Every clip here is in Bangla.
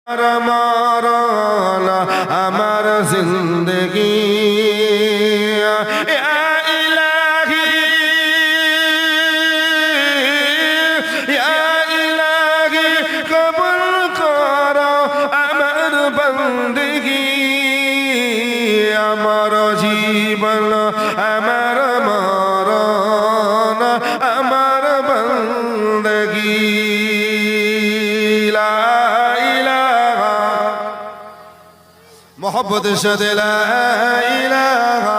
मरण अमर जिंदगी या इलाही कबूल करो अमर बंदगी अमर जीवन अमर मरण अमर बंदगी मोहब्बत से ला इलाहा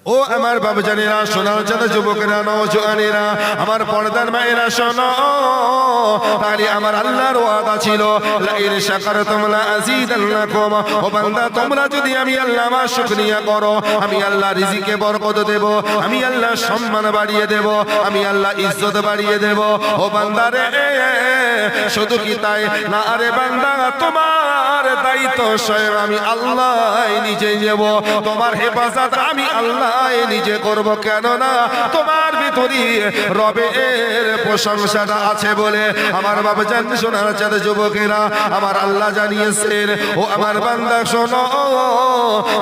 ও আমার বাবুজানেরা সোনার চাঁদা যুবকেরা নওজোয়ানেরা আমার পর্দার মায়েরা শোনো তাহলে আমার আল্লাহর ওয়াদা ছিল লা ইন শাকারতুম লা আযীদান্নাকুম ও বান্দা তোমরা যদি আমি আল্লাহ আমার শুকরিয়া করো আমি আল্লাহ রিজিকে বরকত দেব আমি আল্লাহ সম্মান বাড়িয়ে দেব আমি আল্লাহ ইজ্জত বাড়িয়ে দেব ও বান্দা রে শুধু কি তাই না আরে বান্দা তোমার দায়িত্ব স্বয়ং আমি আল্লাহ নিজে নেব তোমার হেফাজত আমি আল্লাহ নিজে করব কেন না তোমার ভিতরে রবের প্রশংসাটা আছে বলে আমার বাবা জান সোনার চাঁদ যুবকেরা আমার আল্লাহ জানিয়েছেন ও আমার বান্দা শোনো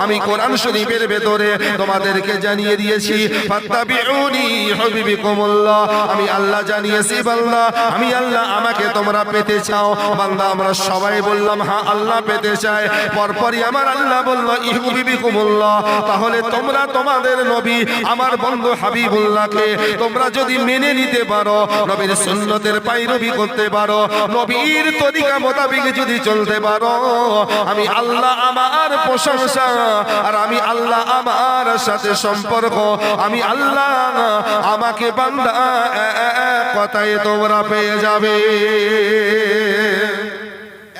আমি কোরআন শরীফের ভেতরে তোমাদেরকে জানিয়ে দিয়েছি ফাত্তাবিউনি হুবিবিকুমুল্লাহ আমি আল্লাহ জানিয়েছি বান্দা আমি আল্লাহ আমাকে তোমরা পেতে চাও বান্দা আমরা সবাই বললাম হ্যাঁ আল্লাহ পেতে চায় পরপরই আমার আল্লাহ বলল ইহুবিবিকুমুল্লাহ তাহলে তোমরা তোমাদের নবী আমার বন্ধু হাবিবুল্লাহকে তোমরা যদি মেনে নিতে পারো নবীর সুন্নতের পায়রবি করতে পারো নবীর তরিকা মোতাবেক যদি চলতে পারো আমি আল্লাহ আমার প্রশংসা আর আমি আল্লাহ আমার সাথে সম্পর্ক আমি আল্লাহ আমাকে বান্দা কথায় তোমরা পেয়ে যাবে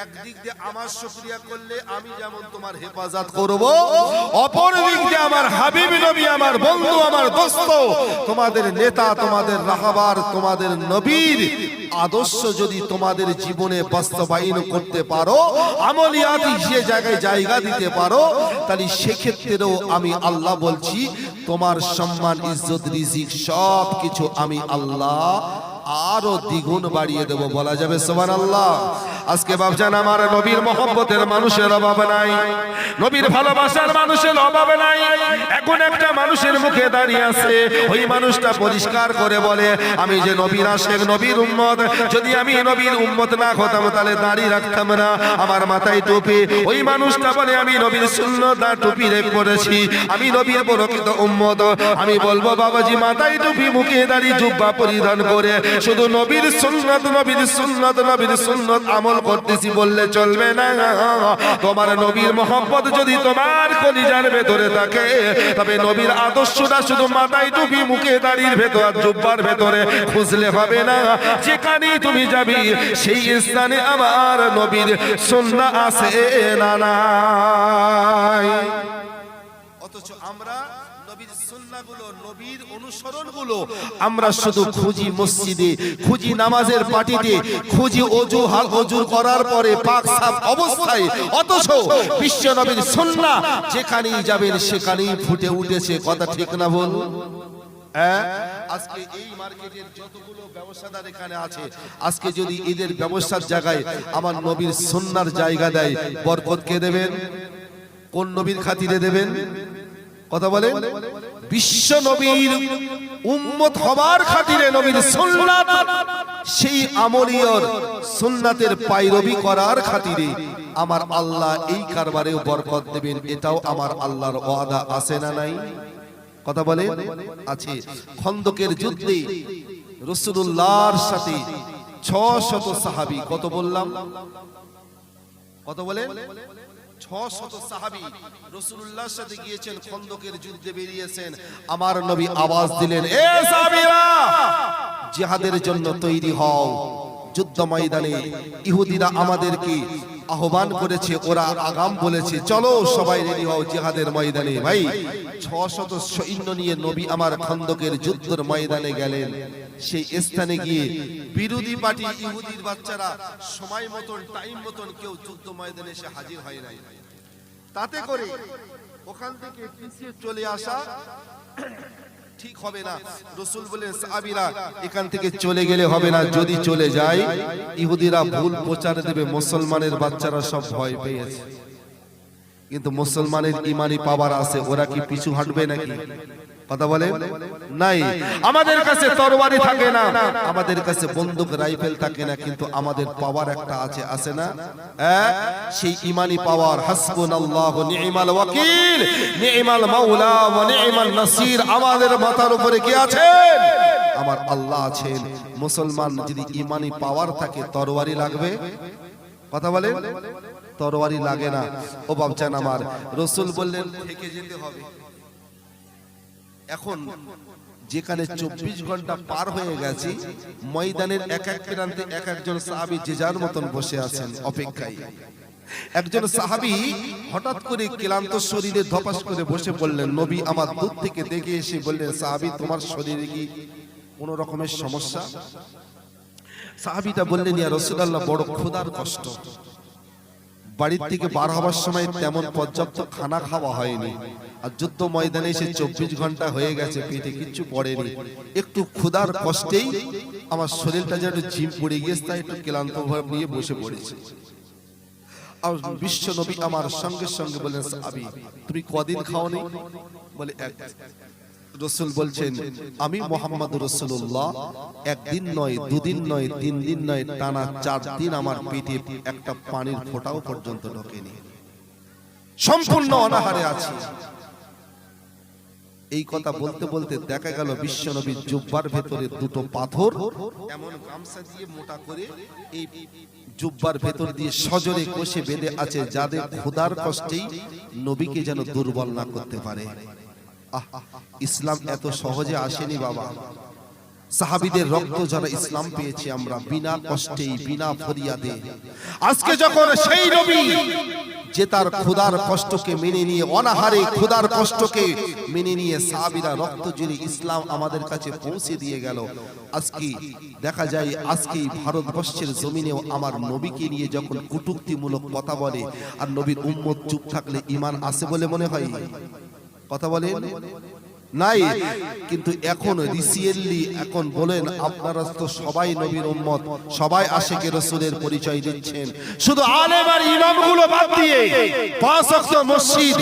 একদিক দিয়ে আমার শুকরিয়া করলে আমি যেমন তোমার হেফাজত করব অপর দিক দিয়ে আমার হাবিব নবী আমার বন্ধু আমার দোস্ত তোমাদের নেতা তোমাদের রাহবার তোমাদের নবীর আদর্শ যদি তোমাদের জীবনে বাস্তবায়ন করতে পারো আমলিয়াতি যে জায়গায় জায়গা দিতে পারো তাহলে সেক্ষেত্রেও আমি আল্লাহ বলছি তোমার সম্মান ইজ্জত রিজিক সব কিছু আমি আল্লাহ আরো দ্বিগুণ বাড়িয়ে দেব বলা যাবে সুবহানাল্লাহ আজকে বাপজান আমার নবীর মহব্বতের মানুষের অভাব নাই নবীর ভালোবাসার মানুষের অভাব নাই এখন একটা মানুষের মুখে দাঁড়িয়ে আছে ওই মানুষটা পরিষ্কার করে বলে আমি যে নবীর আশিক নবীর উম্মত যদি আমি নবীর উম্মত না হতাম তাহলে দাঁড়িয়ে রাখতাম না আমার মাথায় টুপি ওই মানুষটা বলে আমি নবীর সুন্নাত টুপি রেখে পড়েছি আমি নবীর প্রকৃত উম্মত আমি বলবো বাবাজি মাথায় টুপি মুখে দাঁড়িয়ে জুব্বা পরিধান করে শুধু নবীর সুন্নাত নবীর সুন্নাত নবীর সুন্নাত আমল করতেছি বললে চলবে না তোমার নবীর মহব্বত যদি তোমার কলিজার ভেতরে থাকে তবে নবীর আদর্শটা শুধু মাথায় টুপি মুখে দাড়ির ভেতর জুব্বার ভেতরে খুঁজলে হবে না যেখানেই তুমি যাবি সেই স্থানে আমার নবীর সুন্নাহ আছে না নাই অথচ আমরা নবীর সুন্নাহগুলো নবীর অনুসরণগুলো আমরা শুধু খুঁজি মসজিদে খুঁজি নামাজের পাটিতে খুঁজি ওযু হাল ওযু করার পরে পাক সাফ অবস্থায় অথচ বিশ্ব নবীর সুন্নাহ যেখানেই যাবেন সেখানেই ফুটে উঠেছে কথা ঠিক না বল আজকে এই মার্কেটের যতগুলো ব্যবসাদার এখানে আছে আজকে যদি এদের ব্যবসার জায়গায় আমার নবীর সুন্নাহর জায়গা দেয় বরকত কে দেবেন কোন নবীর খাতিরে দেবেন কথা বলেন বিশ্ব নবীর উম্মত হবার খাতিরে নবীর সুন্নাত সেই আমলিয়র সুন্নাতের পায়রবি করার খাতিরে আমার আল্লাহ এই কারবারেও বরকত দেবেন এটাও আমার আল্লাহর ওয়াদা আছে না নাই কথা বলেন আছে খন্দকের যুদ্ধে রাসূলুল্লাহর সাথে 600 সাহাবী কত বললাম কত বলেন 600 সাহাবী রাসূলুল্লাহর সাথে গিয়েছেন খন্দকের যুদ্ধে বেরিয়েছেন আমার নবী আওয়াজ দিলেন এ সাহাবীরা জিহাদের জন্য তৈরি হও যুদ্ধ ময়দানে ইহুদিরা আমাদেরকে আহ্বান করেছে ওরা আগাম বলেছে চলো সবাই রেডি হও জিহাদের ময়দানে ভাই 600 সৈন্য নিয়ে নবী আমার খন্দকের যুদ্ধের ময়দানে গেলেন সেই স্থানে গিয়ে বিরোধী পার্টি ইহুদির বাচ্চারা সময় মতন টাইম মতন কেউ যুদ্ধ ময়দানে এসে হাজির হয় নাই তাতে করে ওখান থেকে পিছিয়ে চলে আসা ঠিক হবে না। রাসূল বলেন সাহাবীরা এখান থেকে চলে গেলে হবে না, যদি চলে যায় ইহুদিরা ভুল প্রচার দেবে, মুসলমানের বাচ্চারা সব ভয় পেয়েছে। কিন্তু মুসলমানের ঈমানি পাওয়ার আছে, ওরা কি পিছু হাঁটবে নাকি? কথা বলে নাই। আমাদের কাছে তরবারি থাকে না, আমাদের কাছে বন্দুক রাইফেল থাকে না, কিন্তু আমাদের পাওয়ার একটা আছে, আছে না? সেই ঈমানি পাওয়ার হাসবুনাল্লাহু নি'মাল ওয়াকিল নি'মাল মাওলা ওয়া নি'মান নাসির। আমাদের মাথার উপরে কি আছেন? আমার আল্লাহ আছেন। মুসলমান যদি ঈমানি পাওয়ার থাকে, তরবারি লাগবে? কথা বলে তরবারি লাগে না। ও বাপজান আমার, রাসূল বললেন থেকে যেতে হবে। এখন যেখানে 24 ঘন্টা পার হয়ে গেছে, ময়দানের এক এক প্রান্তে এক একজন সাহাবী যে যার মতন বসে আছেন অপেক্ষায়। একজন সাহাবী হঠাৎ করে ক্লান্ত শরীরে ধপাস করে বসে পড়লেন। নবী আমার দূর থেকে দেখে এসে বললেন, সাহাবী তোমার শরীরে কি কোন রকমের সমস্যা? সাহাবীটা বললেন, ইয়া রাসূলুল্লাহ, বড় ক্ষুধার কষ্ট। বাড়ির থেকে বার হওয়ার সময় তেমন পর্যাপ্ত খানা খাওয়া হয়নি, আর যুদ্ধ ময়দানে এসে 24 ঘন্টা হয়ে গেছে, পেটে কিচ্ছু পড়েনি। একটু ক্ষুধার কষ্টেই আমার শরীরটা যেন জিম পড়ে গিয়েছে, তাই একটু ক্লান্ত ভাব নিয়ে বসে পড়েছে। আর বিশ্ব নবী আমার সঙ্গে সঙ্গে বলেন, সাহাবী তুমি কদিন খাওনি? বলে এক। রাসূল বলছেন, আমি মুহাম্মদ রাসূলুল্লাহ একদিন নয়, দুদিন নয়, 3 দিন নয়, টানা 4 দিন আমার পেটে একটা পানির ফোঁটাও পর্যন্ত ঢোকেনি, সম্পূর্ণ অনাহারে আছি। এই কথা বলতে বলতে দেখা গেল বিশ্বনবীর জুব্বার ভেতরে দুটো পাথর এমন গামছা দিয়ে মোটা করে এই জুব্বার ভেতর দিয়ে সজোরে কষে বেঁধে আছে, যাদের ক্ষুধার কষ্টেই নবীকে যেন দুর্বল না করতে পারে। ইসলাম এত সহজে আসেনি বাবা। সাহাবীদের রক্ত যারা ইসলাম পেয়েছি আমরা, বিনা কষ্টেই বিনা ফরিয়াদে। আজকে যখন সেই নবী যে তার ক্ষুধার কষ্টকে মেনে নিয়ে, অনাহারে ক্ষুধার কষ্টকে মেনে নিয়ে সাহাবীরা রক্ত জুড়ে ইসলাম আমাদের কাছে পৌঁছে দিয়ে গেল, আজকে দেখা যায় আজকে ভারতবর্ষের জমিনেও আমার নবীকে নিয়ে যখন কটূক্তিমূলক কথা বলে, আর নবীর উম্মত চুপ থাকলে ঈমান আছে বলে মনে হয়? কথা বলেন নাই। কিন্তু এখন রিসেন্টলি এখন বলেন, আপনারা তো সবাই নবীর উম্মত, সবাই আশিকে রাসূলের পরিচয় দিচ্ছেন, শুধু আলেম আর ইমামগুলো বাদ দিয়ে 5 ওয়াক্ত মসজিদ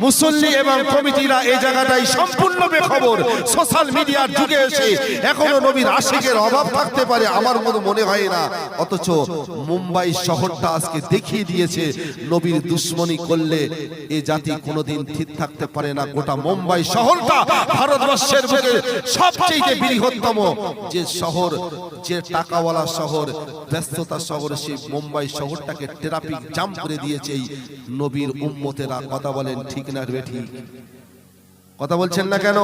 মুসল্লি এবং কমিটিরা এই জায়গাটাই সম্পূর্ণ বেখবর। সোশ্যাল মিডিয়ার যুগে এসে এখনো নবীর আশিকের অভাব থাকতে পারে আমার মনে হয় না। অথচ মুম্বাই শহরটা আজকে দেখিয়ে দিয়েছে, নবীর দুশ্মনী করলে এই জাতি কোনোদিন ঠিক থাকতে পারে না। গোটা মুম্বাই শহরটা ভারতবর্ষের বুকে সবচেয়ে বৃহত্তম যে শহর, যে টাকাওয়ালা শহর, ব্যস্ততা শহর, সেই মুম্বাই শহরটাকে ট্রাফিক জ্যাম করে দিয়েছে এই নবীর উম্মতেরা। কথা বলেন ঠিক না বেঠি? কথা বলছেন না কেন?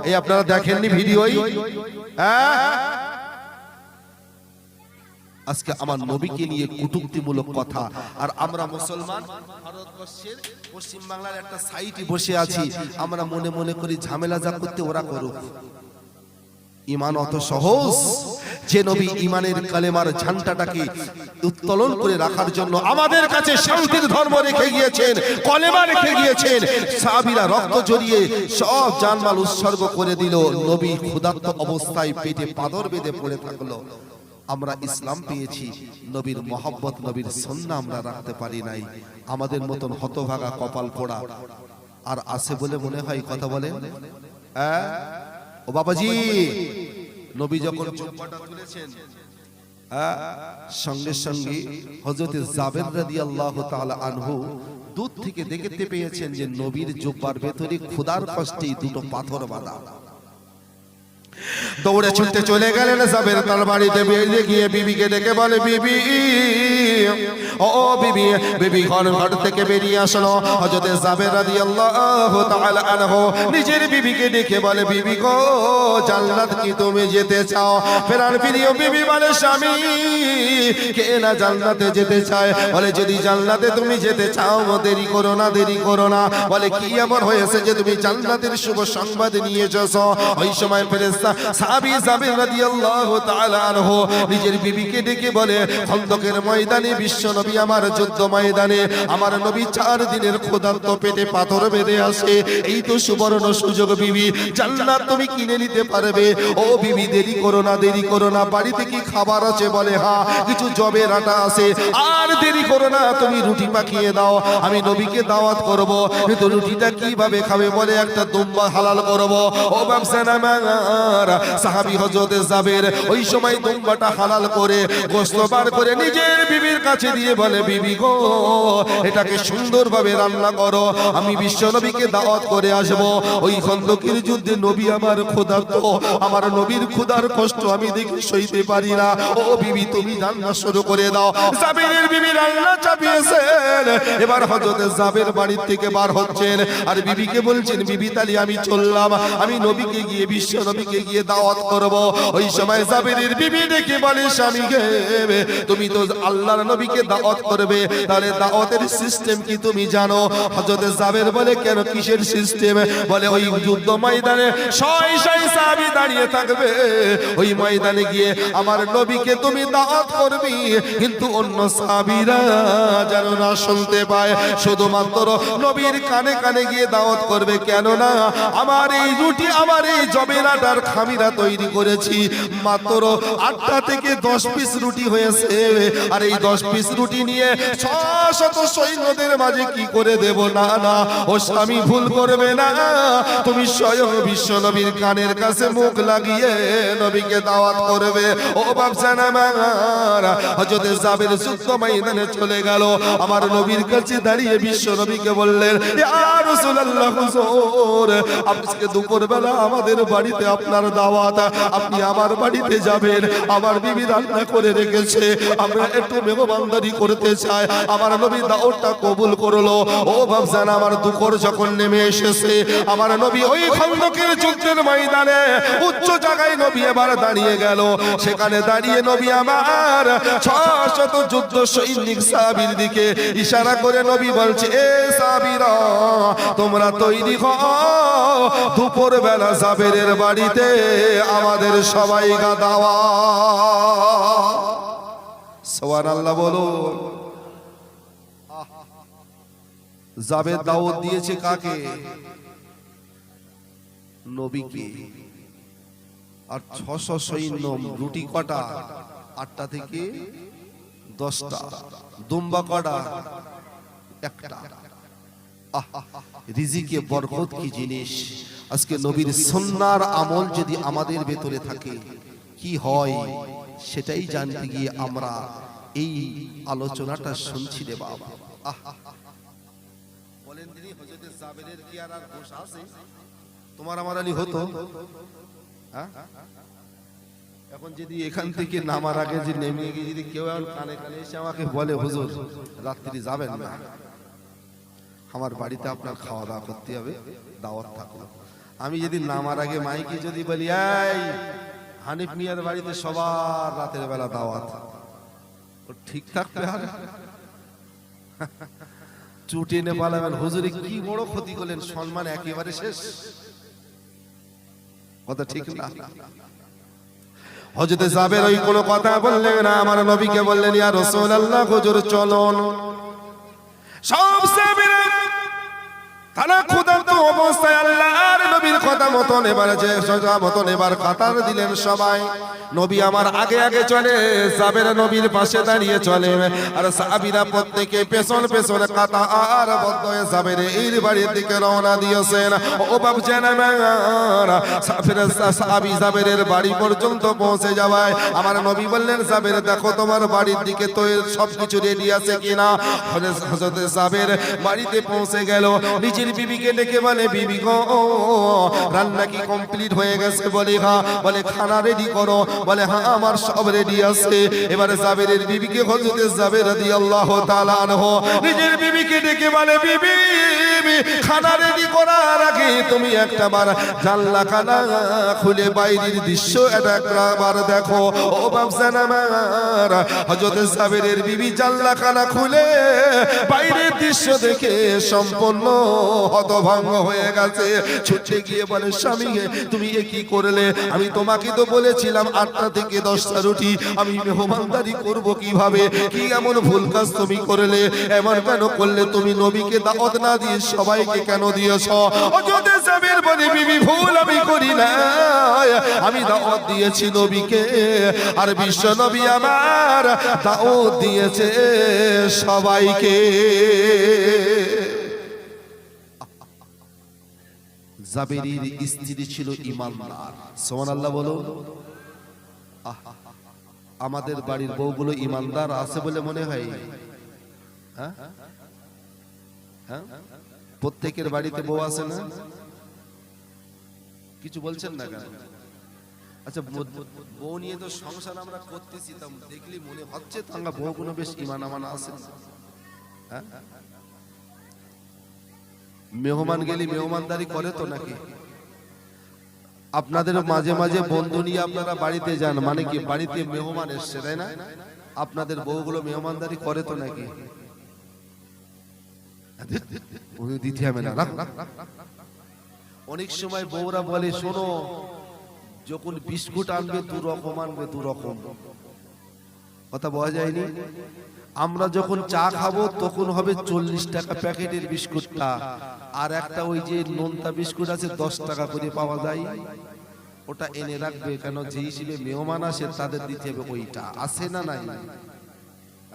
এই আপনারা দেখেননি ভিডিওই? আজকে আমার নবীকে নিয়ে কটূক্তিমূলক কথা, আর আমরা মুসলমান ভারতবর্ষের পশ্চিম বাংলার একটা সাইটে বসে আছি, আমরা মনে মনে করি ঝামেলা যা করতে ওরা করুক। ঈমান অত সহজ? যে নবী ঈমানের কালেমার ঝান্ডাটাকে উত্তোলন করে রাখার জন্য আমাদের কাছে শান্তির ধর্ম রেখে গিয়েছেন, কলেমা রেখে গিয়েছেন, সাহাবীরা রক্ত জড়িয়ে সব জানমাল উৎসর্গ করে দিল, নবী ক্ষুধার্ত অবস্থায় পেটে পাথর বেঁধে পড়ে থাকলো। আমরা ইসলাম পেয়েছি, নবীর মহব্বত, নবীর সুন্নাহ আমরা রাখতে পারি নাই। আমাদের মতন হতভাগা কপাল পোড়া আর আছে বলে মনে হয়? কথা বলেন। ও বাবাজি, নবী যখন জুব্বাটা তুলেছেন, সঙ্গে সঙ্গে হযরত জাবের রাদিয়াল্লাহু তাআলা আনহু দূর থেকে দেখতে পেয়েছেন যে নবীর জুব্বার ভেতরে ক্ষুধার কষ্টে দুটো পাথর বাঁধা। দৌড়ে ছুটতে চলে গেলেন জাবের তার বাড়িতে, বেরিয়ে গিয়ে বিবিকে ডেকে বলে, বিবি ও বিবি, বিবি ঘর থেকে বেরিয়ে আসলো। হযরত জাবের রাদিয়াল্লাহু তাআলা আনহু নিজের বিবিকে ডেকে বলে, বিবি গো, জান্নাত কি তুমি যেতে চাও? প্রাণ প্রিয় বিবি বলে, স্বামী কে না জান্নাতে যেতে চায়? বলে, যদি জান্নাতে তুমি যেতে চাও দেরি করো না, দেরি করো না। বলে, কি এমন হয়েছে যে তুমি জান্নাতের শুভ সংবাদ নিয়ে এসেছো? ওই সময় ফেরেশতা সাহাবী জাবের রাদিয়াল্লাহু তাআলা আনহু নিজের বিবিকে ডেকে বলে, খন্দকের ময়দানে বিশ্ব নবী আমার যুদ্ধ ময়দানে আমার নবী 4 দিনের ক্ষুধার্ত পেটে পাথর বেঁধে আসে, এই তো সুবর্ণ সুযোগ বিবি, জান্নাত তুমি কিনে নিতে পারবে। ও বিবি দেরি করো না, দেরি করো না, বাড়িতে কি খাবার আছে? বলে হ্যাঁ, কিছু জবের আটা আছে। আর দেরি করো না, তুমি রুটি পাকিয়ে দাও, আমি নবীকে দাওয়াত করব। কিন্তু রুটিটা কিভাবে খাবে? বলে একটা দুম্বা হালাল করব। ও বাপসানা আমার সাহাবী হযরত জাবের ওই সময় দুম্বাটা হালাল করে গোশত বার করে নিজের বিবির কাছে দিয়ে বলে, বিবি গো, এটাকে সুন্দরভাবে রান্না করো, আমি বিশ্ব নবীকে দাওয়াত করে আসব। ওই খন্দকের যুদ্ধে নবী আমার ক্ষুধার্ত, আমার নবীর ক্ষুধার কষ্ট আমি দেখে সইতে পারি না। ও বিবি তুমি রান্না শুরু করে দাও। জাবেরের বিবি রান্না চাপিয়েছেন। এবার হযরত জাবের বাড়ি থেকে বার হচ্ছেন আর বিবিকে বলছেন, বিবি তালি আমি চললাম, আমি নবীকে গিয়ে বিশ্ব নবীকে গিয়ে দাওয়াত করব। ওই সময় জাবেরের বিবি ডেকে বলে, স্বামী গে, তুমি তো আল্লাহর নবীকে দাওয়াত করবে, তাহলে দাওয়াতের সিস্টেম কি তুমি জানো? হযরত জাবের বলে, কেন, কিসের সিস্টেম? বলে ওই যুদ্ধ ময়দানে শয় শয় সাহাবী দাঁড়িয়ে থাকবে, ওই ময়দানে গিয়ে আমার নবীকে তুমি দাওয়াত করবি, কিন্তু অন্য সাহাবীরা যেন না শুনতে পায়, শুধুমাত্র নবীর কানে কানে গিয়ে দাওয়াত করবে। কেন না, আমার এই রুটি, আমার এই জবের আটার খামিরা তৈরি করেছি, মাত্র 8টা থেকে 10 পিস রুটি হয়েছে, আর এই 10 পিস রুটি নিয়ে 600 সৈন্যদের মাঝে কি করে দেব? না না, ও স্বামী ভুল করবে না, তুমি স্বয়ং বিশ্ব নবীর কানের কাছে মুখ লাগিয়ে নবীকে দাওয়াত করবে। ও বাপজান আমার হযরত জাবের যুদ্ধ ময়দানে চলে গেল, আমার নবীর কাছে দাঁড়িয়ে বিশ্ব নবীকে বললেন, ইয়া রাসূলুল্লাহ হুজুর, আজকে দুপুরবেলা আমাদের বাড়িতে আপনার দাওয়াত, আপনি আমার বাড়িতে যাবেন, আমার বিবি রান্না করে রেখেছে, আমরা একটু মেহমানদারি করতে চাই। আমার নবী দাওয়াতটা কবুল করলো। ও বাপজান আমার দুপুর যখন নেমে এসেছে, আমার নবী ওই খন্দকের যুদ্ধের ময়দানে উচ্চ জায়গায় নবী এবার দাঁড়িয়ে গেল। সেখানে দাঁড়িয়ে নবী আমার 600 যুদ্ধ সৈনিক সাহাবীর দিকে ইশারা করে নবী বলছে, এ সাহাবীরা তোমরা তৈরি হও, দুপুর বেলা জাবেরের বাড়িতে আমাদের সবাইকে দাওয়াত। সুবহানাল্লাহ বলুন। জাবের দাওয়াত দিয়েছে কাকে? নবীকে। আর 600 সৈন্য, রুটি কটা? 8টা থেকে 10টা। দুম্বা কটা? একটা। রিজিকে বরকত কি জিনিস! আজকে নবীর সুন্নাহর আমল যদি আমাদের ভেতরে থাকে কি হয় সেটাই জানতে গিয়ে আমরা এই আলোচনাটা শুনছি রে বাবা। বলেন তিনি, হযরত জাবেরের কি আর দোষ আছে? তোমার আমার আলী হতো? এখন যদি এখান থেকে নামার আগে যে নেমে গিয়ে যদি কেউ কানে কানে এসে আমাকে বলে, হুজুর রাত্রি যাবেন না, আমার বাড়িতে আপনার খাওয়া দাওয়া করতে হবে, দাওয়াত থাকলো, আমি যদি নামার আগে মাইকে যদি বলি, এই হানিফ মিয়ার বাড়িতে সবার রাতের বেলা দাওয়াত, ঠিক থাকবে? আর চুটে নে পালাবেন, হুজুরে কি বড় ক্ষতি করলেন, সম্মান একেবারে শেষ। কথা ঠিক না? হযরত জাবের ওই কোনো কথা বললেন না, আমার নবীকে বললেন, ইয়া রাসূলুল্লাহ হুজুর চলুন। সব সাহাবীরা তারা ক্ষুধার্ত অবস্থায় আল্লাহর নবীর কথা মতন এবারে যে সোজা মতন এবার কাতার দিলেন সবাই। নবী আমার আগে আগে চলে, জাবের নবীর পাশে দাঁড়িয়ে চলে, আর সাহাবীরা প্রত্যেকে পেছন পেছন কাতার বদ্ধ হয়ে জাবের এর বাড়ির দিকে রওনা দিয়েছেন। ও বাবু জানার সাহাবী জাবেরের বাড়ি পর্যন্ত পৌঁছে যাওয়ায় আমার নবী বললেন, জাবের দেখো তোমার বাড়ির দিকে তো সবকিছু রেডি আছে কিনা। হযরত জাবের বাড়িতে পৌঁছে গেল, নিজের বিবিকে ডেকে বলে, বিবি গো রান্না কি কমপ্লিট হয়ে গেছে? বলে হ্যাঁ। বলে খানা রেডি করো? বলে হ্যাঁ আমার সব রেডি আছে। এবারে জাবেরের বিবিকে হযরত জাবের রাদিয়াল্লাহু তাআলা আনহু নিজের বিবিকে ডেকে বলে, বিবি খানা রেডি করার আগে তুমি একটাবার জানলা খানা খুলে বাইরের দৃশ্য একবার দেখো। ও বাপজান আমার হযরত জাবেরের বিবি জানলা খানা খুলে বাইরের দৃশ্য দেখে সম্পূর্ণ হতভঙ্গ হয়ে গেছে। ছুটে গিয়ে বলে স্বামী তুমি এ কি করলে? আমি তোমাকে তো বলেছিলাম 8টা থেকে 10টা রুটি, আমি মেহমানদারি করব কিভাবে? কি এমন ভুল কাজ তুমি করলে? এমন কেন করলে? তুমি নবীকে দাওয়াত না দিয়ে সবাইকে কেন দিয়েছ? অযথা সাবির বলে বিবি ভুল আমি করি না, আমি দাওয়াত দিয়েছি নবীকে, আর বিশ্ব নবী আমার দাওয়াত দিয়েছে সবাইকে। জাবেরির স্ত্রী ছিল ঈমানদার, সুবহানাল্লাহ বলো। আমাদের বাড়ির বউগুলো ঈমানদার আছে বলে মনে হয়? হ্যাঁ হ্যাঁ, প্রত্যেকের বাড়িতে বউ আছে না? কিছু বলছেন না কেন? আচ্ছা, বউ নিয়ে তো সংসার আমরা করতেছি, তা দেখলি মনে হচ্ছে তো আমরা বউগুলো বেশ ঈমান আমানা আছে। হ্যাঁ, মেহমান গেলি মেহমানদারি করে তো নাকি? আপনাদের মাঝে মাঝে বন্ধু নিয়ে আপনারা বাড়িতে যান, মানে কি বাড়িতে মেহমান এসছে, তাই না? আপনাদের বউগুলো মেহমানদারি করে তো নাকি? দিতে হবে না। অনেক সময় বউরা বলে শোনো, যখন বিস্কুট আনবে 2 রকম আনবে, 2 রকম। কথা বলা যায়নি? আমরা যখন চা খাবো তখন হবে 40 টাকা প্যাকেটের বিস্কুটটা, আর একটা ওই যে নোনতা বিস্কুট আছে 10 টাকা করে পাওয়া যায়, ওটা এনে রাখবে, কেন যে হিসেবে মেহমান আসে তাদের দিতে হবে ওইটা। আছে না নাই?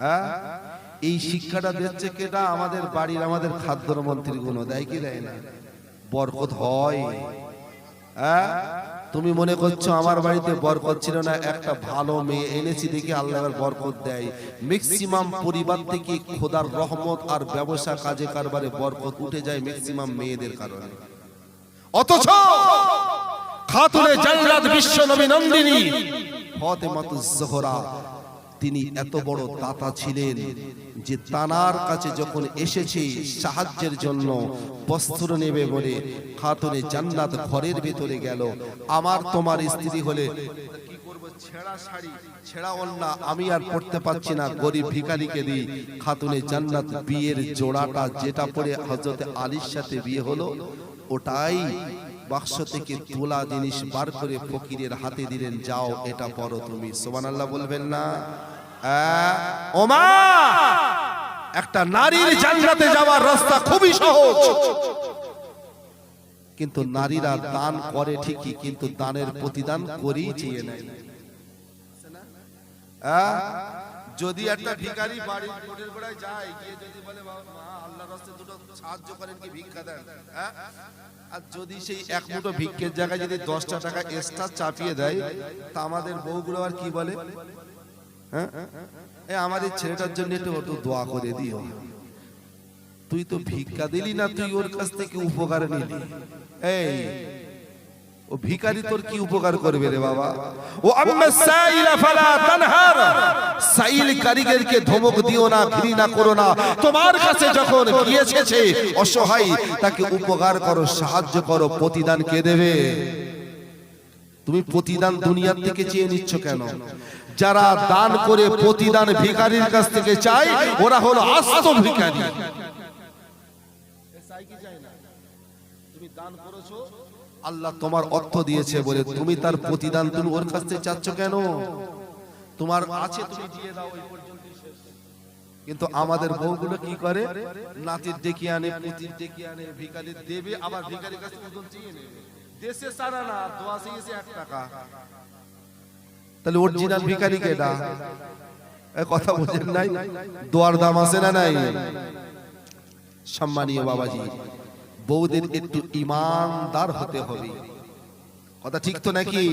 হ্যাঁ, এই শিক্ষাটা দিচ্ছে কেটা? আমাদের বাড়ির আমাদের খাদ্যমন্ত্রী গুলো দেয় কি দেয় না? বরকত হয়। হ্যাঁ, তুমি মনে করছো আমার বাড়িতে বরকত ছিল না, একটা ভালো মেয়ে এনেছি দেখি আল্লাহ বরকত দেয়। ম্যাক্সিমাম পরিবার থেকে খোদার রহমত আর ব্যবসা কাজে কারবারে বরকত উঠে যায় ম্যাক্সিমাম মেয়েদের কারণে। অথচ খাতুনে জান্নাত বিশ্ব নবী নন্দিনী ফাতেমাতুজ জোহরা তিনি এত বড় দাতা ছিলেন যে তানার কাছে যখন এসেছে সাহায্যের জন্য বস্ত্র নেবে বলে, খাতুনে জান্নাত ঘরের ভেতরে গেল। আমার তোমার স্ত্রী হলে কি করব? ছেঁড়া শাড়ি ছেঁড়া ওড়না আমি আর পড়তে পাচ্ছি না, গরিব ভিখারিকে দিই। খাতুনে জান্নাত বিয়ের জোড়াটা যেটা পরে হযরত আলীর সাথে বিয়ে হলো, ওটাই বাক্স থেকে তোলা জিনিস বার করে ফকিরের হাতে দিলেন, যাও এটা পরো তুমি। সুবহানাল্লাহ বলবেন না? ওমা, একটা নারীর জান্নাতে যাওয়ার রাস্তা খুবই সহজ, কিন্তু নারীরা দান করে ঠিকই, কিন্তু দানের প্রতিদান করেই চেয়ে নেয়। যদি একটা ভিখারি বাড়ির কোটের গোড়ায় যায়, গিয়ে যদি বলে বাবা আল্লাহর রাস্তায় দুটো সাহায্য করেন, কি ভিক্ষা দেন, আর যদি সেই এক মুঠো ভিক্ষের জায়গায় যদি 10টা টাকা এক্সট্রা চাপিয়ে দেয়, তা আমাদের বউগুলো আর কি বলে? হ্যাঁ, আমাদের ছেলেটার জন্য একটু দোয়া করে দিও। তুই তো ভিক্ষা দিলি না, তুই ওর কাছ থেকে উপকার নিলি। এই ও ভিখারি তোর কি উপকার করবে রে বাবা? ও আম্মা সাইলা ফালা তানহার, সাইল কারিগরকে ধমক দিও না, ঘৃণা করো না। তোমার কাছে যখন গিয়েছে অসহায়, তাকে উপকার করো, সাহায্য করো। প্রতিদান কে দেবে? তুমি প্রতিদান দুনিয়ার থেকে চেয়ে নিচ্ছ কেন? যারা দান করে প্রতিদান ভিখারির কাছ থেকে চায়, ওরা হলো আস্ত ভিখারি। তুমি দান করেছো, আল্লাহ তোমার অর্থ দিয়েছে বলে তুমি তার প্রতিদান তুমি ওর কাছ থেকে চাচ্ছ কেন? তোমার আছে তুমি দিয়ে দাও, এই পর্যন্তই শেষ। কিন্তু আমাদের বউগুলো কি করে? নাতির ডেকে আনে, পুতির ডেকে আনে, ভিখারির দেবে, আবার ভিখারির কাছে ওজন চেয়ে নেবে। দেশে সারা না, দোয়া চেয়েছে 1 টাকা। তাহলে অরিজিনাল ভিখারি কেডা? কথা বুঝেন নাই? দোয়ার দাম আছে না নাই? সম্মানীয় বাবাজি, বউদের একটু ঈমানদার হতে হবে। কথা ঠিক তো নাকি?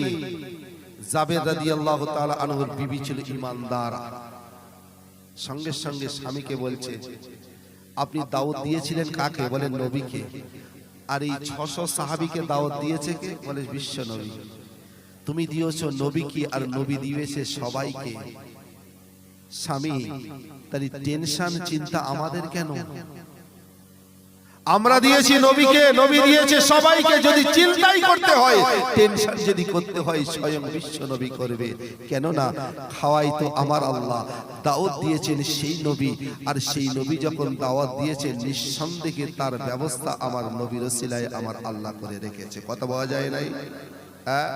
জাবের রাদিয়াল্লাহু তাআলা আনহুর বিবি ছিল ঈমানদার। সঙ্গে সঙ্গে স্বামীকে বলছে, আপনি দাওয়াত দিয়েছিলেন কাকে? বলেন নবীকে। আর এই 600 সাহাবীকে দাওয়াত দিয়েছে কে? বলে বিশ্ব নবী। তুমি দিয়েছো নবীকে, আর নবী দিয়েছে সবাইকে। স্বামী, তাই টেনশন চিন্তা আমাদের কেন? আমরা দিয়েছি নবীকে, নবী দিয়েছে সবাইকে। যদি চিন্তাই করতে হয়, টেনশন যদি করতে হয়, স্বয়ং বিশ্ব নবী করবে। কেননা খাওয়াই তো আমার আল্লাহ, দাওয়াত দিয়েছেন সেই নবী। আর সেই নবী যখন দাওয়াত দিয়েছেন, নিঃসন্দেহে তার ব্যবস্থা আমার নবীর ওসিলায় আমার আল্লাহ করে রেখেছে। কথা বলা যায় নাই? হ্যাঁ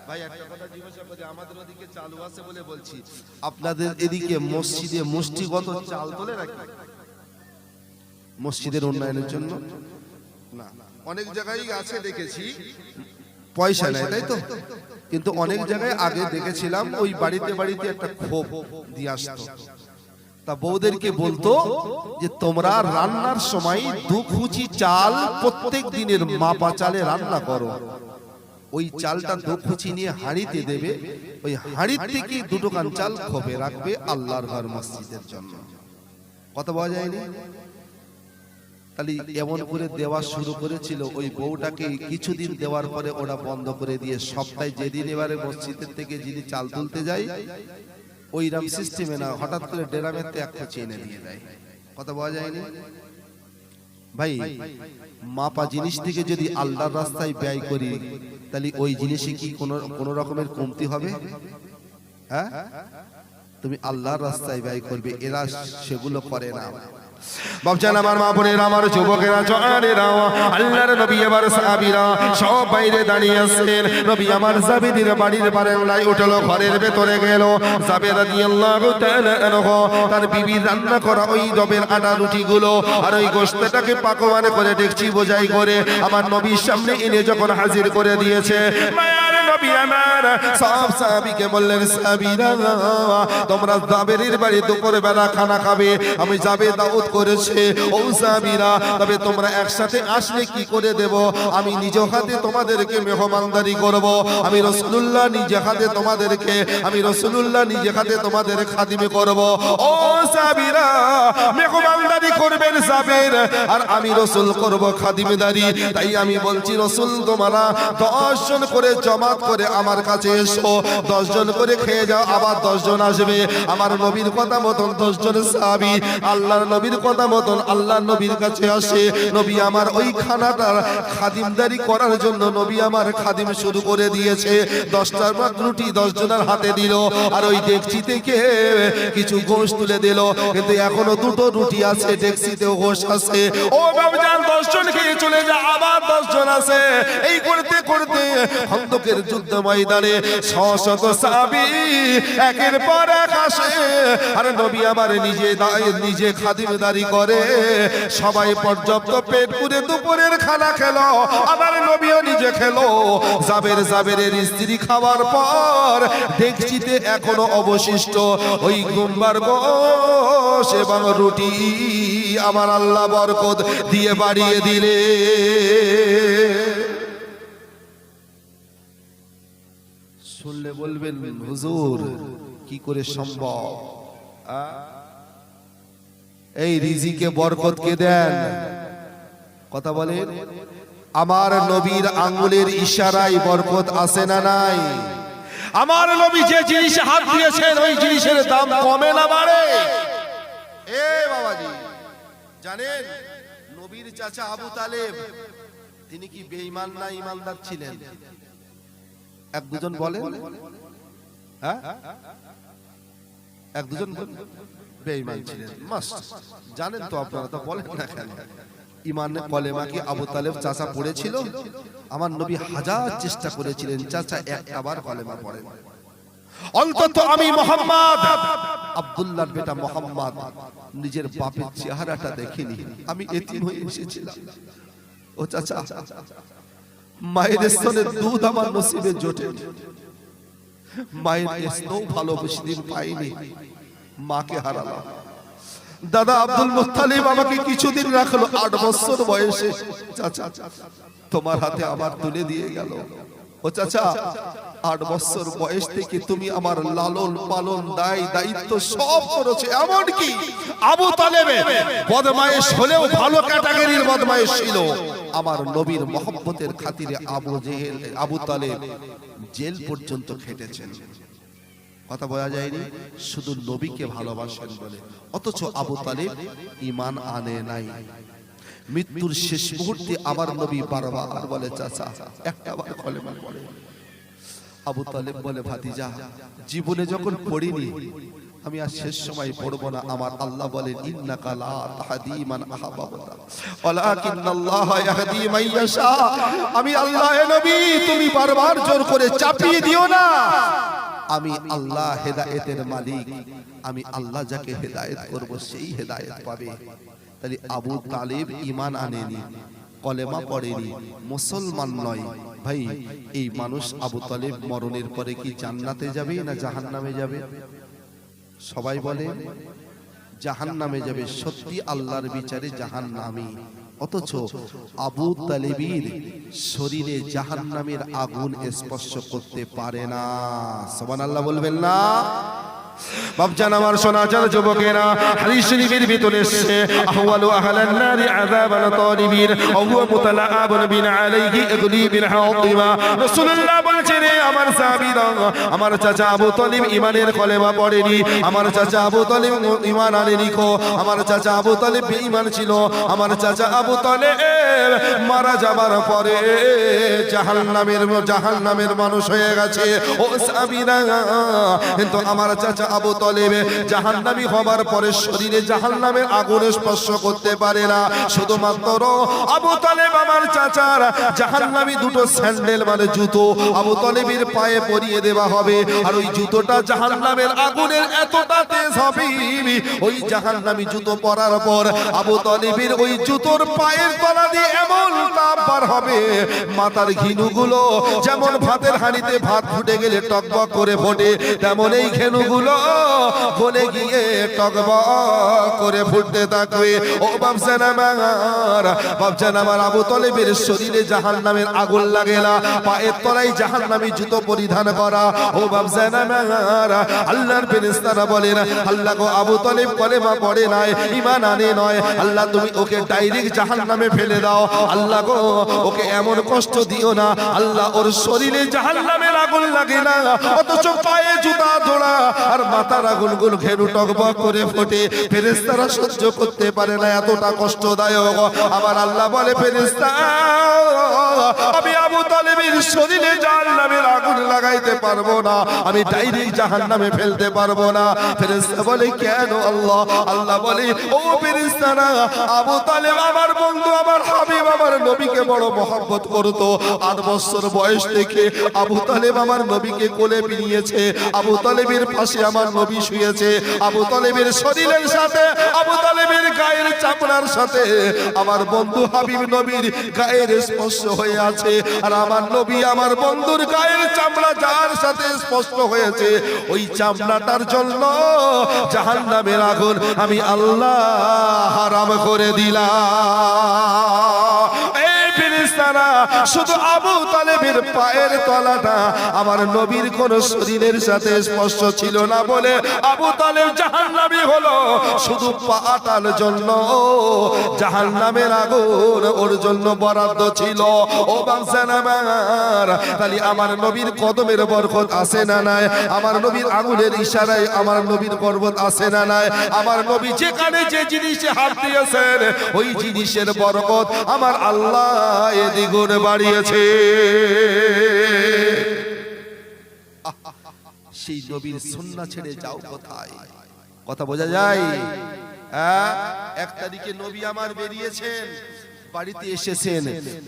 ভাই, একটা কথা জিজ্ঞাসা করি, আমাদের ওদিকে চালু আছে বলে বলছি, আপনাদের এদিকে মসজিদে মুষ্টিগত চাল তোলে নাকি মসজিদের উন্নয়নের জন্য? না, অনেক জায়গায় আছে দেখেছি পয়সা নেয়, তাই তো। কিন্তু অনেক জায়গায় আগে দেখেছিলাম ওই বাড়িতে বাড়িতে একটা খোপ দিয়ে আসতো। তা বউদেরকে বলতো যে তোমরা রান্নার সময় 2 খুঁচি চাল প্রত্যেক দিনের মাপা চালে রান্না করো। ওই চালটা 2 খুঁচি নিয়ে হাঁড়িতে দেবে, ওই হাঁড়ির থেকে 2 কান চাল খোপে রাখবে আল্লাহর ঘর মসজিদের জন্য। কথা বলা যায়নি? তাহলে এমন করে দেওয়া শুরু করেছিল। ওই বউটাকে কিছুদিন দেওয়ার পরে ওরা বন্ধ করে দিয়ে সপ্তাহে যেদিন এবারে মসজিদের থেকে যিনি চাল তুলতে যায়, ওই রাম সিস্টেমে না, হঠাৎ করে ডেরামেতে 1 খুঁচি এনে দিয়ে দেয়। কথা বলা যায়নি ভাই? মাপা জিনিস থেকে যদি আল্লাহর রাস্তায় ব্যয় করি, তাহলে ওই জিনিসে কি কোনো রকমের কমতি হবে? হ্যাঁ, তুমি আল্লাহর রাস্তায় ব্যয় করবে, এরা সেগুলো করে না। বাপজান আমার, মা বোনেরা আমার, যুবকেরা, জওয়ানেরা, আল্লাহর নবী এবার সাহাবীরা সব বাইরে দাঁড়িয়ে আছেন। নবী আমার জাবেদের বাড়ির বারান্দায় উঠলো, ঘরের ভেতরে গেল। জাবেদ রাদিয়াল্লাহু তাআলা আনহু তার বিবি রান্না করা ওই জবের আটা রুটিগুলো আর ওই গোশতটাকে পাকওয়ানে করে ডেকচি বোঝাই করে আমার নবীর সামনে এনে যখন হাজির করে দিয়েছে, মায়ার নবী আমার সব সাহাবীকে বললেন, সাহাবীরা তোমরা জাবেরের বাড়ি দুপুর বেলা খানা খাবে, আমি জাবেদ দাওয়াত করেছে। ও সাহাবীরা, তবে তোমরা একসাথে আসলে কি করে দেব? আমি নিজ হাতে তোমাদেরকে মেহমানদারি করব। আমি রাসূলুল্লাহ নিজে হাতে তোমাদেরকে, আমি রাসূলুল্লাহ নিজে হাতে তোমাদের খাদিমি করব। ও সাহাবীরা, মেহমানদারি করবেন জাবের, আর আমি রাসূল করব খাদিমদারি। তাই আমি বলছি, রাসূল তোমরা 10 জন করে জমাত করে আমার কাছে এসো, 10 জন করে খেয়ে যাও, আবার 10 জন আসবে। আমার নবীর কথা মতন 10 জন সাহাবী আল্লাহর নবীর কথা মতন আল্লাহর নবীর কাছে আসে। নবী আমার ওই খানাটা খাদিমদারি করার জন্য নবী আমার খাদিম শুরু করে দিয়েছে। 10টা রুটি 10 জনের হাতে দিল, আর ওই ডেকচি থেকে কিছু গোশ তুলে দিল। কিন্তু এখনো 2টো রুটি আছে, ডেকচিতেও গোশ আছে। ও বাবজান, 10 জন খেয়ে চলে যায়, আবার 10 জন আছে। এই করতে করতে খন্দকের যুদ্ধ ময়দানে শত সাহাবী একের পর এক আসে, আর নবী আমার নিজে খাদিমদারি করে। সবাই পর্যাপ্ত পেট পুরে দুপুরের খানা খেলো, আবার নবীও নিজে খেলো। জাবেরের স্ত্রী খাওয়ার পর ডেকচিতে এখনো অবশিষ্ট ওই গুম্বার গোশ এবং রুটি আমার আল্লাহ বরকত দিয়ে বাড়িয়ে দিলে। শুনলে বলবেন, হুজুর কি করে সম্ভব? এই রিজিকে বরকত কে দেন? কথা বলেন। আমার নবীর আঙ্গুলের ইশারায় বরকত আসে না নাই? আমার নবী যে জিনিসে হাত দিয়েছেন ওই জিনিসের দাম কমে না বাড়ে? এ বাবাজি, জানেন নবীর চাচা আবু তালেব তিনি কি বেঈমান না ঈমানদার ছিলেন? 1-2 জন বলেন। হ্যাঁ, 1-2 জন বেঈমান ছিলেন। মাস্ট জানেন তো, আপনারা তো বলেন না কেন? ইমানে কলেমা কি আবু তালেব চাচা পড়েছিল? আমার নবী হাজার চেষ্টা করেছিলেন, চাচা একবার কলেমা পড়েন। অন্তত আমি মোহাম্মদ আব্দুল্লাহর বেটা মোহাম্মদ নিজের বাপের চেহারাটা দেখিনি, আমি এতিম হয়ে এসেছিলাম। ও চাচা, মায়ের স্তনের দুধ আমার নসিবে জোটে, মায়ের স্নেহ ভালোবেসে দিন পাইনি, মাকে হারালাম। দাদা আব্দুল মুত্তালিব আমাকে কিছুদিন রাখলো, 8 বছর বয়সে চাচা তোমার হাতে আমার তুলে দিয়ে গেল। ও চাচা, 8 বছর বয়স থেকে তুমি আমার লালন পালন দায়িত্ব সব করেছে। এমনকি আবু তালেব বদমাইশ হলেও ভালো ক্যাটাগরির বদমাইশ ছিল। আমার নবীর মহব্বতের খাতিরে আবু তালেব জেল পর্যন্ত খেটেছেন। কথা বলা যায়নি, শুধু নবীকে ভালোবাসেন বলে। অথচ আবু তালেব ঈমান আনে নাই। মৃত্যুর শেষ মুহূর্তে আমার নবী বারবার বলে চাচা একটাবার কলেমা পড়ে। আবু তালেব বলে ভাতিজা জীবনে যখন পড়িনি আমি আর শেষ সময় পড়বো না। আমার আল্লাহ বলেন ইন্নাকা লা তাহদি মান আহবাবতা ওয়ালাকিন্নাল্লাহ ইয়াহদি মান ইয়াশা। আমি আল্লাহ হে নবী তুমি বারবার জোর করে চাপিয়ে দিও না, আমি আল্লাহ হেদায়েতের মালিক, আমি আল্লাহ যাকে হেদায়েত করব সেই হেদায়েত পাবে। তাহলে আবু তালেব ঈমান আনেনি, কলেমা পড়েনি, মুসলমান নয়। ভাই এই মানুষ আবু তালেব মরণের পরে কি জান্নাতে যাবে না জাহান্নামে যাবে? সবাই বলে জাহান্নামে যাবে। সত্যি আল্লাহর বিচারে জাহান্নামী, অথচ আবু তালেবের শরীরে জাহান্নামের আগুন স্পর্শ করতে পারে না। সুবহানাল্লাহ বলবেন না? বাপজান আমার সোনাচার যুবকেরা, হাদিস শরীফের ভিতরে এসেছে আহওয়ালু আহলান নারি আযাবান তালিবিন ওয়া হুয়া মুতালাআবুন বিন আলাইহি ইগলি বিল হাতিমা। রাসূলুল্লাহ বলেছেন আমার সাহাবীরা, আমার চাচা আবু তালিব ঈমানের কলেমা পড়েনি, আমার চাচা আবু তালিব ঈমান আনেনি কো, আমার চাচা আবু তালিব বেঈমান ছিল, আমার চাচা আবু তালিব মারা যাবার পরে জাহান্নামের মানুষ হয়ে গেছে। ও সাহাবীরা, কিন্তু আমার চাচা আবু তালেব জাহান্নামী হবার পরে শরীরে জাহান্নামের আগুন স্পর্শ করতে পারে না। শুধুমাত্র আবু তালেব আমার চাচার জাহান্নামী দুটো স্যান্ডেল মানে জুতো আবু তালেবের পায়ে পরিয়ে দেওয়া হবে, আর ওই জুতোটা জাহান্নামের আগুনের এতটা তেজ হবে, ওই জাহান্নামী জুতো পরার পর আবু তালেবের ওই জুতোর পায়ের তলা দিয়ে এমন তাপ বার হবে, মাথার ঘিনুগুলো যেমন ভাতের হাঁড়িতে ভাত ফুটে গেলে টকবক করে ফোটে, তেমন এই ঘিনুগুলো গলে গিয়ে টকবক করে ফুটতে থাকবে। ও বাপজান আমার আবু তালেবের শরীরে জাহান্নামের আগুন লাগে না, পায়ের তলায় জাহান্নামী জুতো পরিধান করা। ও বাপজান আমার আল্লাহর ফেরেশতারা বলেন আল্লাহ গো আবু তালেব কলেমা পড়ে নাই, ঈমান আনে নয়, আল্লাহ তুমি ওকে ডাইরেক্ট জাহান্নামে ফেলে দাও, আল্লাহ গো ওকে এমন কষ্ট দিও না, আল্লাহ ওর শরীরে জাহান্নামের আগুন লাগে না, অথচ পায়ে জুতা জোড়া আর মাথার আগুনগুলো ঘেরু টকবক করে ফোটে, ফেরেশতারা সহ্য করতে পারে না, এতটা কষ্টদায়ক। আবার আল্লাহ বলে ফেরেশতা আমি আবু তালেবের শরীরে জাহান্নামের আগুন লাগাইতে পারবো না, আমি ডাইরেক্ট জাহান্নামে ফেলতে পারবো না। ফেরেশতা বলে কেন আল্লাহ? আল্লাহ বলে ও ফেরেশতারা আবু তালেব আমার বন্ধু, আমার হাবিব, আমার নবীকে বড় মহব্বত করতো। 8 বছর বয়স থেকে আবু তালেব আমার নবীকে কোলে নিয়েছে, আবু তালেবের পাশে আমার নবী শুয়েছে, আবু তালেবের শরীরের সাথে আবু তালেবের গায়ের চামড়ার সাথে আমার বন্ধু হাবিব নবীর গায়ের স্পর্শ হয়ে আছে, আর আমার নবী আমার বন্ধুর গায়ের চামড়া যার সাথে স্পষ্ট হয়েছে ওই চামড়াটার জন্য জাহান্নামের আগুন আমি আল্লাহ হারাম করে দিলাম। শুধু আবু তালেবের পায়ের তলাটা আমার নবীর কোন শরীরের সাথে স্পর্শ ছিল না বলে আবু তালেব জাহান্নামী হলো, শুধু পাটার জন্য জাহান্নামের আগুন ওর জন্য বরাদ্দ ছিল। ও বাংসান আমার, তাহলে আমার নবীর কদমের বরকত আছে না নাই? আমার নবীর আগুনের ইশারায় আমার নবীর বরকত আছে না নাই? আমার নবী যেখানে যে জিনিসে হাত দিয়েছেন ওই জিনিসের বরকত আমার আল্লাহ দ্বিগুণ বাড়িয়েছে। সেই নবীর সুন্নাহ ছেড়ে যাও কোথায়? কথা বোঝা যায়? 1 তারিখে নবী আমার বেরিয়েছেন, বাড়িতে এসেছেন,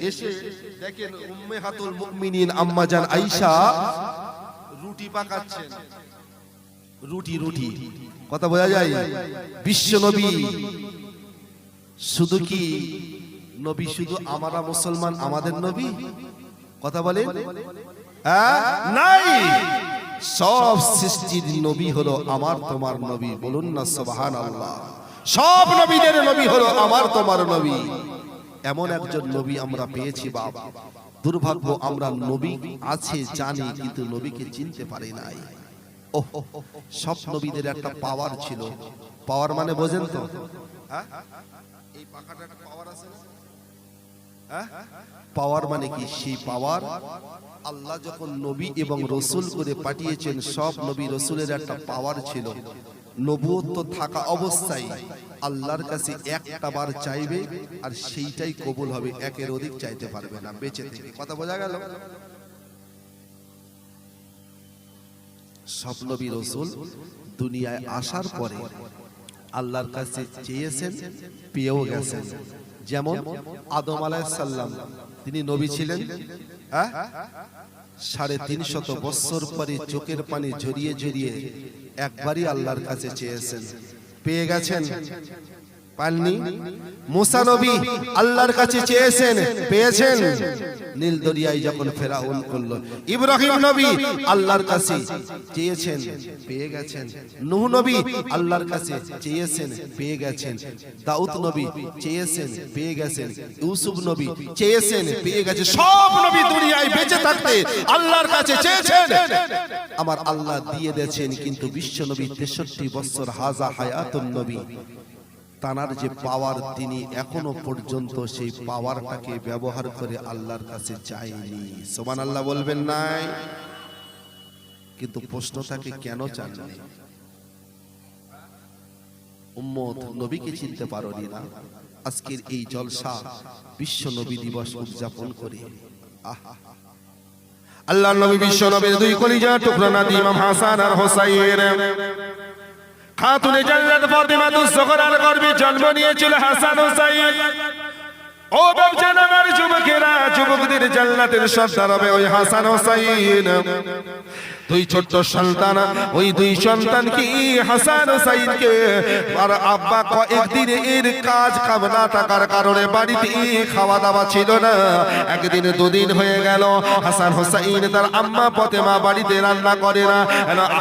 এসে দেখেন উম্মাহাতুল মুমিনিন আম্মা জান আয়েশা রুটি পাকাচ্ছেন। রুটি কথা বোঝা যায়? বিশ্ব নবী শুধু কি নবী শুধু আমরা মুসলমান আমাদের নবী? কথা বলেন নাই, সব সৃষ্টির নবী হলো আমার তোমার নবী। বলুন না সুবহানাল্লাহ। সব নবীদের নবী হলো আমার তোমার নবী। এমন একজন নবী আমরা পেয়েছি বাপ, দুর্ভাগ্য আমরা নবী আছে জানি কিন্তু নবীকে চিনতে পারি নাই। সব নবীদের একটা পাওয়ার ছিল। পাওয়ার মানে বোঝেন তো? এই পাখাটা একটা পাওয়ার আছে না? পাওয়ার মানে কি? সেই পাওয়ার আল্লাহ যখন নবী এবং রসুল করে পাঠিয়েছেন, সব নবী রসুলের একটা পাওয়ার ছিল। নবুয়ত থাকা অবস্থায় আল্লাহর কাছে একটা বার চাইবে আর সেইটাই কবুল হবে, একের অধিক চাইতে পারবে না বেঁচে থেকে। কথা বোঝা গেল? সব নবী রসুল দুনিয়ায় আসার পরে আল্লাহর কাছে চেয়েছেন, পেয়েও গেছেন। যেমন আদম আলাইহিস সালাম, তিনি নবী ছিলেন, 350 বছর পরে চোখের পানি ঝরিয়ে ঝরিয়ে একবারই আল্লাহর কাছে চেয়েছেন, পেয়ে গেছেন। পাননি? মুসা নবী আল্লাহর কাছে চেয়েছেন, পেয়েছেন। নীল দরিয়ায় যখন ফেরাউন করলো। ইব্রাহিম নবী আল্লাহর কাছে চেয়েছেন, পেয়ে গেছেন। নূহ নবী আল্লাহর কাছে চেয়েছেন, পেয়ে গেছেন। দাউদ নবী চেয়েছেন, পেয়ে গেছেন। ইউসুফ নবী চেয়েছেন, পেয়ে গেছেন। সব নবী দুনিয়ায় বেঁচে থাকতে আল্লাহর কাছে চেয়েছেন, আমার আল্লাহ দিয়ে দিয়েছেন। কিন্তু বিশ্ব নবী 63 বছর হাজা হায়াতুন নবী, তানার যে পাওয়ার, তিনি এখনো পর্যন্ত সেই পাওয়ারটাকে ব্যবহার করে আল্লাহর কাছে চায়নি। সুবহানাল্লাহ বলবেন নাই? কিন্তু প্রশ্ন থাকে, কেন চাননি? উম্মত, নবীকে চিনতে পারোনি না। আজকের এই জলসা বিশ্ব নবী দিবস উদযাপন করে আল্লাহর নবী বিশ্ব নবীর দুই কলিজা টুকরা নাতি ইমাম হাসান আর হোসাইন, খাতুনে জান্নাত ফাতিমাতুজ জোহরার গর্ভে জন্ম নিয়েছিল হাসান হোসাইন। ও বাপজানার যুবকেরা, যুবকদের জান্নাতের সর্দার হবে ওই হাসান হোসাইন। দুই ছোট্ট সন্তান, ওই দুই সন্তান কি হাসান হোসাইনকে আর আব্বা কয়েকদিন এর কাজ কাম না থাকার কারণে বাড়িতে খাওয়া দাওয়া ছিল না। একদিন দুদিন হয়ে গেল, হাসান হোসাইন তার আম্মা ফাতেমা বাড়িতে রান্না করে না।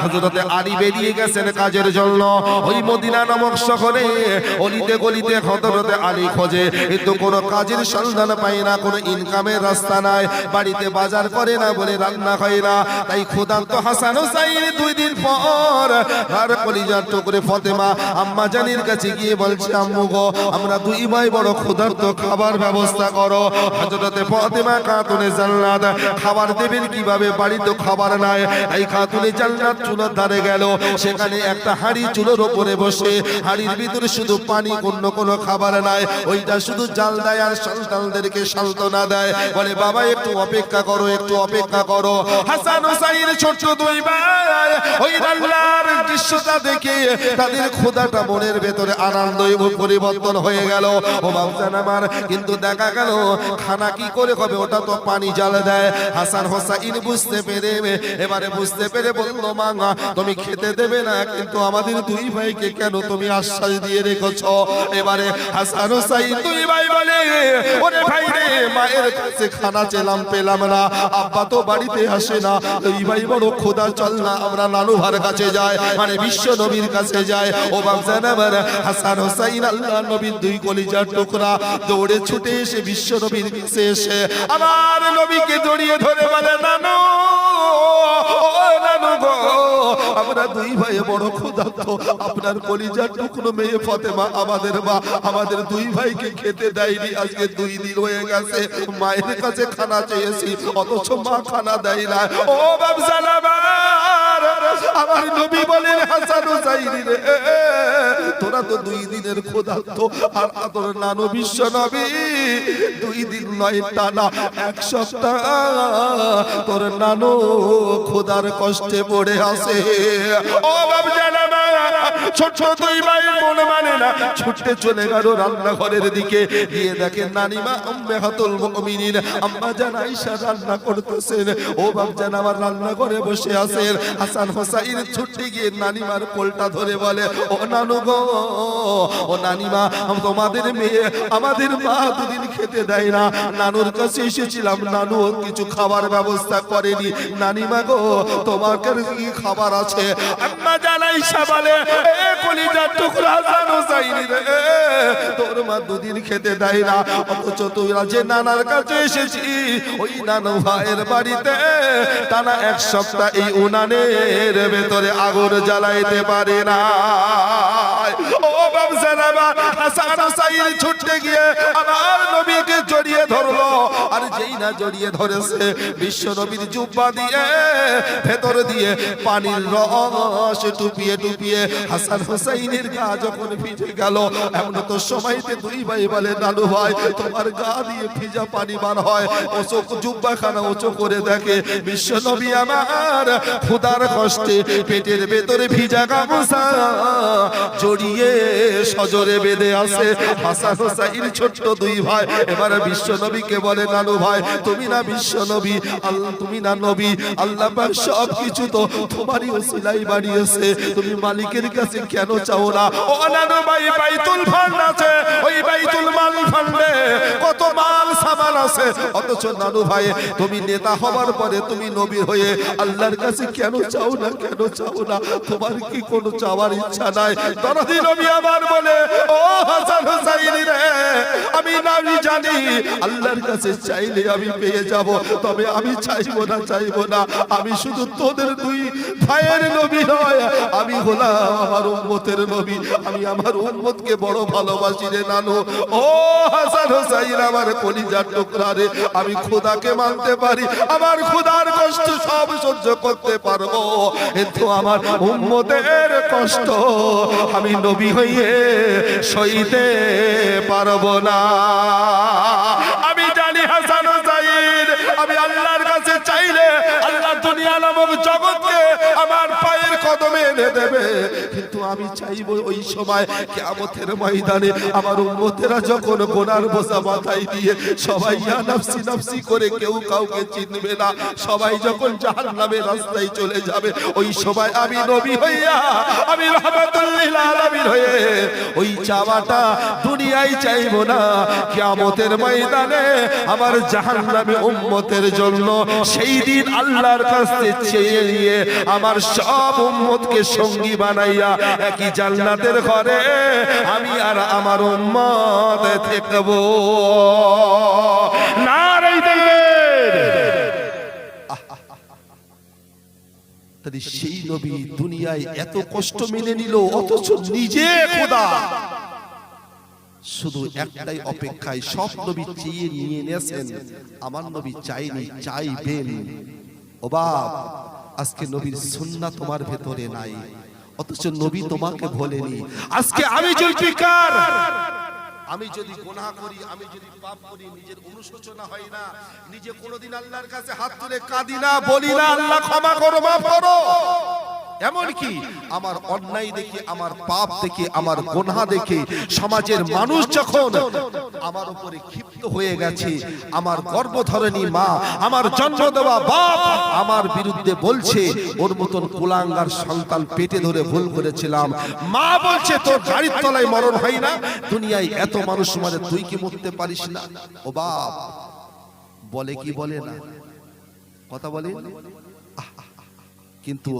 হযরতে আলী বেরিয়ে গেছেন কাজের জন্য। ওই মদিনা নামক শহরে অলিতে গলিতে হযরতে আলী খোঁজে, কিন্তু কোনো কাজের সন্ধান পায় না, কোনো ইনকামের রাস্তা নাই। বাড়িতে বাজার করে না বলে রান্না হয় না। তাই ক্ষুধার্ত হাসান হোসাইন 2 দিন পর আর কলিজার টুকরে ফাতেমা আম্মা জানির কাছে গিয়ে বলছে, আম্মু গো, আমরা দুই ভাই বড় ক্ষুধার্ত, খাবার ব্যবস্থা করো। হযরতে ফাতেমা খাতুনে জান্নাত খাবার দেবেন কিভাবে? বাড়িতে খাবার নাই। এই খাতুনে জান্নাত চুলার ধারে গেল, সেখানে একটা হাঁড়ি চুলোর উপরে বসে, হাঁড়ির ভিতরে শুধু পানি, অন্য কোনো খাবার নাই। ওইটা শুধু জাল দেয় আর সন্তানদেরকে সান্ত্বনা দেয়, বলে বাবা একটু অপেক্ষা করো, একটু অপেক্ষা করো। হাসান হোসাইন ছোট দুই ভাই ওই রান্নার দৃশ্যটা দেখে তাদের ক্ষুধাটা মনের ভেতরে আনন্দ পরিবর্তন হয়ে গেল। ও বাপজান আমার, কিন্তু দেখা গেল খানা কি করে হবে, ওটা তো পানি জ্বালা দেয়। হাসান হোসাইন বুঝতে পেরে বলল, মা তুমি খেতে দেবে না, কিন্তু আমাদের দুই ভাইকে কেন তুমি আশ্বাস দিয়ে রেখেছো? এবারে হাসান হোসাইন দুই ভাই বলে, ওরে ভাই রে, মায়ের কাছে খানা চেলাম, পেলাম না, আব্বা তো বাড়িতে আসে না, দুই ভাই বড় খোদা, চল না আমরা নানু ভার কাছে যাই, মানে বিশ্ব নবীর কাছে যাই। ও বাপজান আমার, হাসান হোসাইন আল্লাহ নবীর দুই কলিজার টুকরা দৌড়ে ছুটে এসে বিশ্ব নবীর কাছে এসে আমার নবীকে জড়িয়ে ধরে বলে, নানু, ও নানু গো, আমরা দুই ভাই বড় ক্ষুধার্ত, আপনার কলিজার টুকরো মেয়ে ফাতেমা আমাদের মা আমাদের দুই ভাইকে খেতে দেয়নি। আজকে 2 দিন হয়ে গেছে, মায়ের কাছে খানা চেয়েছি, অথচ মা খানা দেয় না। ও বাপজান আমার নবী বলেন, হাসান হোসাইন রে, তোরা তো 2 দিনের ক্ষুধার্ত, আর তোর নানু বিশ্ব নবী 2 দিন নয়, টানা 1 সপ্তাহ তোর নানু ক্ষুধার কষ্টে পড়ে আসে। ও বাপজান ছোট দুই ভাই মন মানে না, ছুটতে চলে গেল রান্নাঘরের দিকে। গিয়ে দেখেন নানিমা উম্মাহাতুল মুমিনিন আম্মা জান আয়েশা রান্না করতেছেন। ও বাপজান আমার রান্নাঘরে বসে আছেন। হাসান হোসাইন ছুটে গিয়ে নানিমার কোলটা ধরে বলে, ও নানু গো, ও নানিমা, তোমাদের মেয়ে আমাদের মা 2 দিন খেতে দেয় না, নানুর কাছে এসেছিলাম, নানু কিছু খাবার ব্যবস্থা করেনি। নানিমা গো, তোমার কি খাবার আছে? আম্মা জান আয়েশা বলে, কলিজার টুকরা হাসান হুসাইন রে, তোর মা দুদিন খেতে দেয় না, অথচ তোরা যে নানার কাছে এসেছি ওই নানু ভাইয়ের বাড়িতে টানা এক সপ্তাহ এই উনানের ভেতরে আগুন জ্বালাইতে পারে না। ও বাবজারা হাসান হুসাইন ছুটতে গিয়ে আমার নবীকে জড়িয়ে ধরলো, আর যেই না জড়িয়ে ধরেছে বিশ্ব নবীর জুব্বা দিয়ে ভেতর দিয়ে পানির রস টুপিয়ে টুপিয়ে হাসান হুসাইনের গা যখন ভিজে গেল, এমন তো সময়তে দুই ভাই বলে নানু ভাই তোমার গা দিয়ে ভিজা পানি বার হয়, ও চোখ জুব্বা খানা উঁচু করে দেখে বিশ্ব নবী আমার ক্ষুধার কষ্টে পেটের ভেতরে ভিজা গামছা জড়িয়ে সজরে বেঁধে আছে হাসান হুসাইন ছোট্ট দুই ভাই। এবার বিশ্ব নবীকে বলে নানু ভাই তুমি না বিশ্ব নবী, আল্লাহ তুমি না নবী, আল্লাহ পাক সব কিছু তো তোমারই ওসিলাই বানিয়েছে, তুমি মালিকের কাছে কেন চাও না? ও নানু ভাই বাইতুল ফান্ড আছে, ওই বাইতুল মাল ফান্ডে কত মাল সামান আছে, অথচ নানু ভাই তুমি নেতা হবার পরে তুমি নবী হয়ে আল্লাহর কাছে কেন চাও না, কেন চাও না? তোমার কি কোনো চাওয়ার ইচ্ছা নাই? দরদি নবী আমার বলে ও হাসান হুসাইন রে, আমি নামি জানি আল্লাহর কাছে চাইলে আমি পেয়ে যাব, তবে আমি চাইবো না, আমি শুধু তোদের দুই ভাইয়ের নবী নয়, আমি হলাম আমার উম্মতের নবী, আমি আমার উম্মতকে বড় ভালোবাসি রে নানু। ও হাসান হুসাইন আমার কলিজার টুকরা রে, আমি খোদাকে মানতে পারি, আমার খোদার কষ্ট সব সহ্য করতে পারবো, কিন্তু আমার উম্মতের কষ্ট আমি নবী হয়ে সইতে পারবো না। আমি জানি হাসান হুসাইন আমি আল্লাহর কাছে চাইলে আল্লাহ দুনিয়া নামক জগৎকে আমার পায়ের কদমে এনে দেবে, কিন্তু আমি চাইবো ওই সময় কিয়ামতের ময়দানে আমার উম্মতেরা যখন গোনার বোঝা মাথায় দিয়ে সবাই ইয়া নাফসি নাফসি করে কেউ কাউকে চিনবে না, সবাই যখন জাহান্নামের রাস্তায় চলে যাবে, ওই সময় আমি নবী হইয়া আমি রাহমাতুল লিল আলামিন হয়ে ওই চাওয়াটা দুনিয়ায় চাইবো না, কিয়ামতের ময়দানে আমার জাহান্নামে উম্মতের জন্য সেই দিন আল্লাহর কাছে চেয়ে নিয়ে আমার সব উম্মতকে সঙ্গী বানাইয়া একই জান্নাতের ঘরে আমি আর আমার উম্মত থাকবো। নারে তাকবীর। তাই সেই নবী দুনিয়ায় এত কষ্ট মেনে নিল, অথচ নিজে খোদা শুধু একটাই অপেক্ষায় সব নবী চেয়ে নিয়ে নিয়েছেন, আমার নবী চাইনি, চাইবেন। ও বাপ আজকে নবীর সুন্নাহ তোমার ভেতরে নাই, অথচ নবী তোমাকে বলেনি। আজকে আমি জুলফিকার আমি যদি গুনাহ করি, আমি যদি পাপ করি, নিজের অনুশোচনা হয় না, নিজে কোনোদিন আল্লাহর কাছে হাত তুলে কাঁদি না, বলি না আল্লাহ ক্ষমা করো, মাফ করো। এমনকি আমার অন্যায় দেখে, আমার পাপ দেখে, আমার গুনাহ দেখে সমাজের মানুষ যখন আমার উপরে ক্ষিপ্ত হয়ে গেছে, আমার গর্ভধারিণী মা, আমার জন্ম দেওয়া বাপ আমার বিরুদ্ধে বলছে ওর মতন কুলাঙ্গার সন্তান পেটে ধরে ভুল করেছিলাম, মা বলছে তোর গাড়ির তলায় মরণ হয় না, দুনিয়ায় এত মানুষ মাঝে তুই কি মরতে পারিস না? ও বাপ বলে কি বলে না, কথা বলে। কিন্তু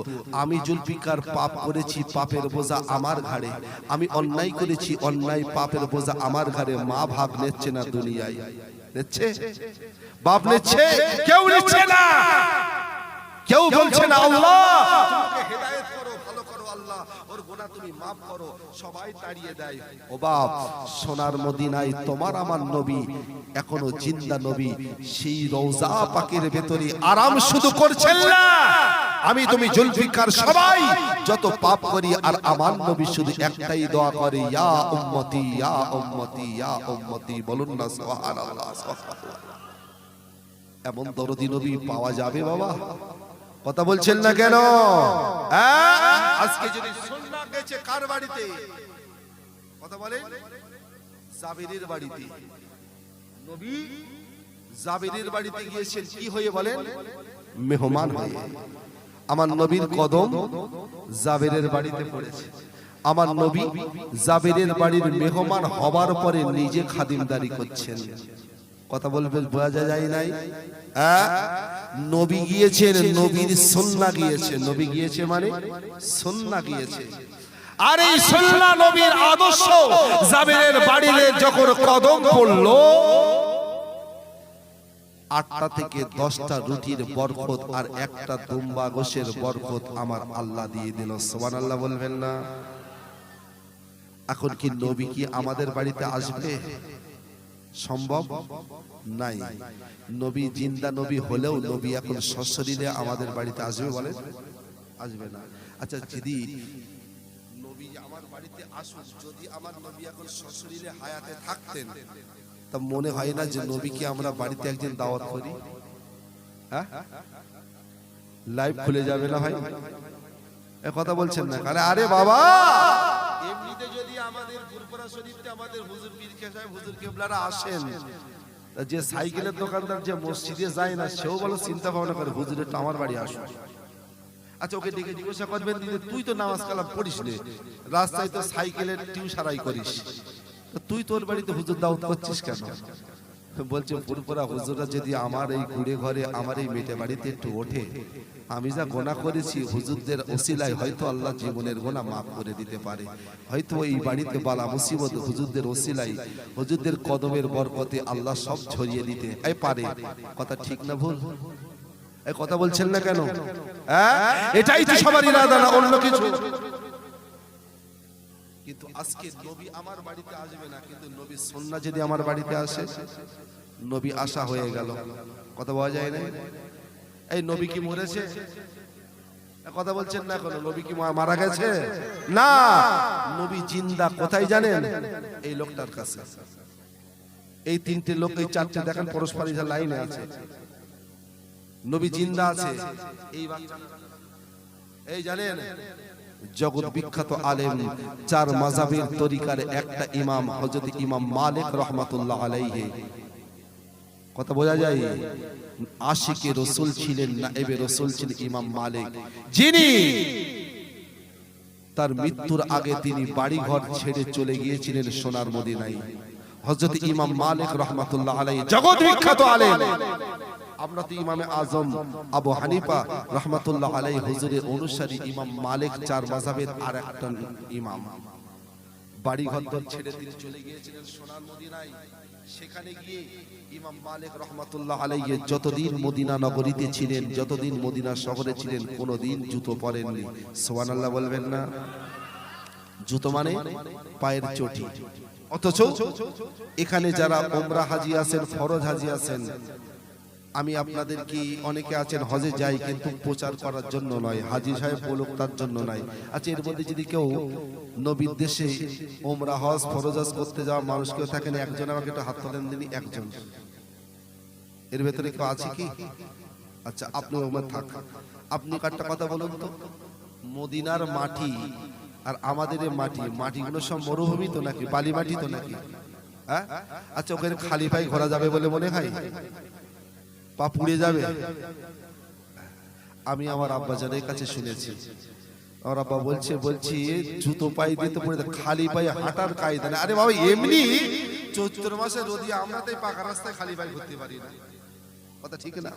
আমি জুলফিকার পাপ করেছি, পাপের বোঝা আমার ঘাড়ে, আমি অন্যায় করেছি, অন্যায় পাপের বোঝা আমার ঘাড়ে, মা ভাগ নিচ্ছে না, দুনিয়ায় নিচ্ছে, বাপ নিচ্ছে, কেউ নিচ্ছে না, কেউ বলছে না আল্লাহ তোমাকে হেদায়েত করো, ভালো করো, আল্লাহ ওর গুনাহ তুমি maaf করো, সবাই তাড়িয়ে দেয়। ও বাপ সোনার মদিনায় তোমার আমার নবী এখনো জিন্দা নবী, সেই রওজা পাকের ভেতরে আরাম শুধু করছেন না, আমি তুমি জুলফিকার সবাই যত পাপ করি আর আমার নবী শুধু একটাই দোয়া করে, ইয়া উম্মতি ইয়া উম্মতি ইয়া উম্মতি, বলুন না সুবহানাল্লাহ সুবহানাল্লাহ। এমন দরদি নবী পাওয়া যাবে বাবা? কথা বলছেন না কেন? আজকে যদি সুন্নাহ গেছে কার বাড়িতে, কথা বলেন, জাবেরের বাড়িতে। নবী জাবেরের বাড়িতে গিয়েছেন কি হয়ে বলেন? মেহমান হয়ে। আমার নবীর কদম জাবেরের বাড়িতে পড়েছে, আমার নবী জাবেরের বাড়ির মেহমান হবার পরে নিজে খাদিমদারি করছেন। কথা বলবে বোঝা যায় নাই? নবী গিয়েছেন, নবীর সুন্নাহ গিয়েছে, নবী গিয়েছে মানে সুন্নাহ গিয়েছে। আর এই সুন্নাহ নবীর আদর্শ জাবেরের বাড়িতে যখন কদম পড়লো, 8টা থেকে 10টা রুটির বরকত আর একটা দুম্বা গোশের বরকত আমার আল্লাহ দিয়ে দিল। সুবহানাল্লাহ বলবেন না? এখন কি নবী কি আমাদের বাড়িতে আসবে? সম্ভব নাই। নবী জিন্দা নবী হলেও নবী এখন সশরীরে আমাদের বাড়িতে আসবে বলে? আসবে না। আচ্ছা, যদি নবী আমার বাড়িতে আসুন, যদি আমার নবী এখন সশরীরে হায়াতে থাকতেন, তা মনে হয় না যে নবীকে আমরা বাড়িতে একদিন দাওয়াত করি? হ্যাঁ, লাইভ খুলে যাবে না ভাই? এ কথা বলছেন না? আরে বাবা, এমনিতে যদি আমাদের ফুরফুরা শরীফে আমাদের হুজুর পীর সাহেব হুজুর কেবলারা আসেন, যে সাইকেলের দোকানদার যে মসজিদে যায় না, সেও বলো চিন্তা ভাবনা করে হুজুর একটু আমার বাড়ি আসুন। আচ্ছা, ওকে ডেকে জিজ্ঞাসা করবেন, তুই তো নামাজ কালাম পড়িস নে, রাস্তায় তো সাইকেলের টিউশারাই করিস, তুই তোর বাড়িতে হুজুর দাওয়াত করছিস কেন? বলছে ফুরফুরা হুজুররা যদি আমার এই কুড়ে ঘরে আমার এই মেটে বাড়িতে একটু ওঠে, আমি যা গোনা করেছি হুজুরদের ওসিলায় হয়তো আল্লাহ জীবনের গোনা মাফ করে দিতে পারে। হয়তো এই বাড়িতে বালা মুসিবত হুজুরদের ওসিলায়, হুজুরদের কদমের বরকতে আল্লাহ সব ছড়িয়ে দিতে পারে। কথা ঠিক না ভুল? এই কথা বলছেন না কেন? এটাই তো সবার ইরাদা, না অন্য কিছু। কিন্তু আজকে নবী আমার বাড়িতে আসবে না, কিন্তু নবীর সুন্নাহ যদি আমার বাড়িতে আসে, নবী আশা হয়ে গেল। কথা বলা যায় না? এই নবী কি মরেছে? কথা বলছেন না কেন? নবী কি মারা গেছে? না, নবী জিন্দা। কোথায় জানেন? এই লোকটার কাছে। এই 3টে লোক, এই 4টে দেখেন পরস্পর লাইনে আছে। নবী জিন্দা আছে। এই জানেন, জগৎ বিখ্যাত আলেম, 4 মাযহাবের তরিকার একটা ইমাম হযরত ইমাম মালিক রাহমাতুল্লাহ আলাইহি। কথা বোঝা যায়? আশিকে রাসূল ছিলেন, নায়েবে রাসূল ছিলেন ইমাম মালিক, যিনি তার মৃত্যুর আগে তিনি বাড়ি ঘর ছেড়ে চলে গিয়েছিলেন সোনার মদিনায়। হযরত ইমাম মালিক রাহমাতুল্লাহ আলাইহি জগৎ বিখ্যাত আলেম। আমরা তো ইমামে আজম আবু হানিফা রাহমাতুল্লাহ আলাইহি হুজুরের অনুসারী। ইমাম মালিক 4 মাযহাবের আরেকটা ইমাম। বাড়ি ঘর ছেড়ে তিনি চলে গিয়েছিলেন সোনার মদিনায়। সেখানে গিয়ে ইমাম মালিক রাহমাতুল্লাহ আলাইহি যতদিন মদিনা নগরীতে ছিলেন, যতদিন মদিনা শহরে ছিলেন, কোনোদিন জুতো পরেননি। সুবহানাল্লাহ বলবেন না? জুতো মানে পায়ের চটি। অথচ এখানে যারা উমরা হাজি আছেন, ফরজ হাজি আছেন, আমি আপনাদের কি অনেকে আছেন হজে যাই কিন্তু প্রচার করার জন্য নয়, হাজী সাহেব বলুক তার জন্য নয়। আচ্ছা, এর মধ্যে যদি কেউ নবীর দেশে উমরা হজ ফরজ হজ করতে যাওয়া মানুষ কেউ থাকেন, একজন আমাকে একটু হাত তোলেন দিনই। একজন এর ভেতরে কেউ আছে কি? আচ্ছা, আপনি ওমর থাক, আপনি একটা কথা বলুন তো, মদিনার মাটি আর আমাদের মাটি, মাটিগুলো সব মরুভূমি তো নাকি বালি মাটি তো নাকি? হ্যাঁ, আচ্ছা, ওখানে খালি পায়ে ঘোরা যাবে বলে মনে হয়? পা পুড়ে যাবে। আমি আমার আব্বা জানের কাছে শুনেছি, আমার আব্বা বলছি জুতো পায়ে দিয়ে তো পড়ে, খালি পায়ে হাঁটার কায়দা না। আরে বাবা, এমনি চৈত্র মাসে রোদি, আমরা তো পাকা রাস্তায় খালি পায়ে ঘুরতে পারি না। কথা ঠিক না?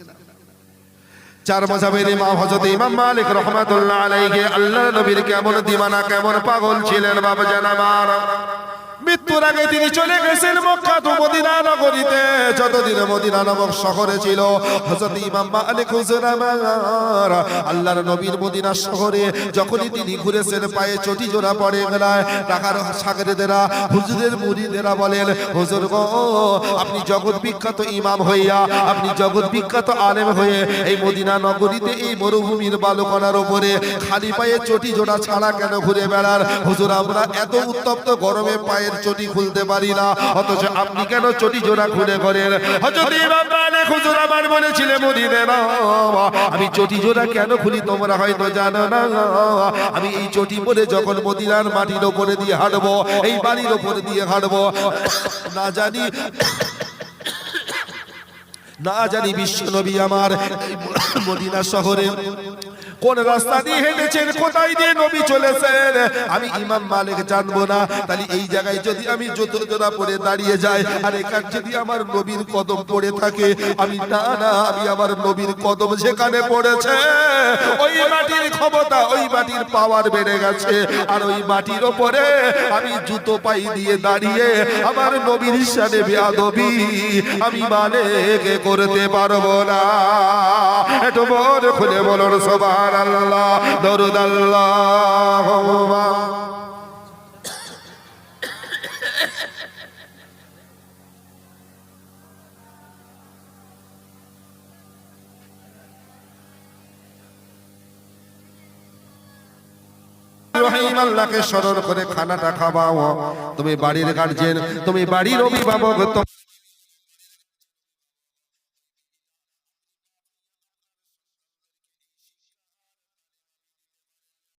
4 মাযহাবের ইমাম হযরত ইমাম মালিক রাহমাতুল্লাহ আলাইহি আল্লাহর নবীর কেমন দিওয়ানা, কেমন পাগল ছিলেন বাবা জান আমার। মৃত্যুর আগে তিনি চলে গেছেন মক্কা তো মদিনা নগরীতে। যতদিন মদিনা নামক শহরে ছিল হযরত ইমাম মালিক হুজুর আমার আল্লাহর নবীর মদিনা শহরে যখনই তিনি ঘুরেছেন, পায়ে চটি জোড়া পড়ে গেলায় ঢাকার সাগরেদেরা, হুজুরের মুরিদেরা বলেন, হুজুর গো, আপনি জগৎ বিখ্যাত ইমাম হইয়া, আপনি জগৎ বিখ্যাত আলেম হয়ে এই মদিনা নগরীতে এই মরুভূমির বালুকণার উপরে খালি পায়ে চটি জোড়া ছাড়া কেন ঘুরে বেড়ান? হুজুর, আমরা এত উত্তপ্ত গরমে পায়ে চটি খুলতে পারি না, অথচ আপনি কেন চটি জোড়া খুলে করেন? হযরত ইমাম মালিক হুজুর আমার বলেছিলেন, মুরিদেরা, আমি চটি জোড়া কেন খুলি তোমরা হয়তো জানো না। আমি এই চটি পরে যখন মদিনার মাটির উপরে দিয়ে হাঁটবো, এই বাড়ির উপরে দিয়ে হাঁটবো, না জানি বিশ্ব নবী আমার মদিনা শহরে কোন রাস্তা দিয়ে হেঁটেছেন, কোথায় দিয়ে নবী চলেছেন আমি ইমাম মালিক জানবো না? তাহলে এই জায়গায় যদি আমি জুতো জোড়া পরে দাঁড়িয়ে যাই আর এখানে যদি আমার নবীর কদম পড়ে থাকে, আমি না আমি আমার নবীর কদম যেখানে পড়েছে ওই মাটির ক্ষমতা, ওই মাটির পাওয়ার বেড়ে গেছে, আর ওই মাটির ওপরে আমি জুতো পাই দিয়ে দাঁড়িয়ে আমার নবীর সাথে বেয়াদবি আমি মালিক করতে পারবো না। একটু বড় খুলে বলুন সুবহানাল্লাহ, দরুদ আল্লাহুম্মা। রহিম আল্লাহকে স্মরণ করে খানাটা খাওয়াও। তুমি বাড়ির গার্জেন, তুমি বাড়ির অভিভাবক।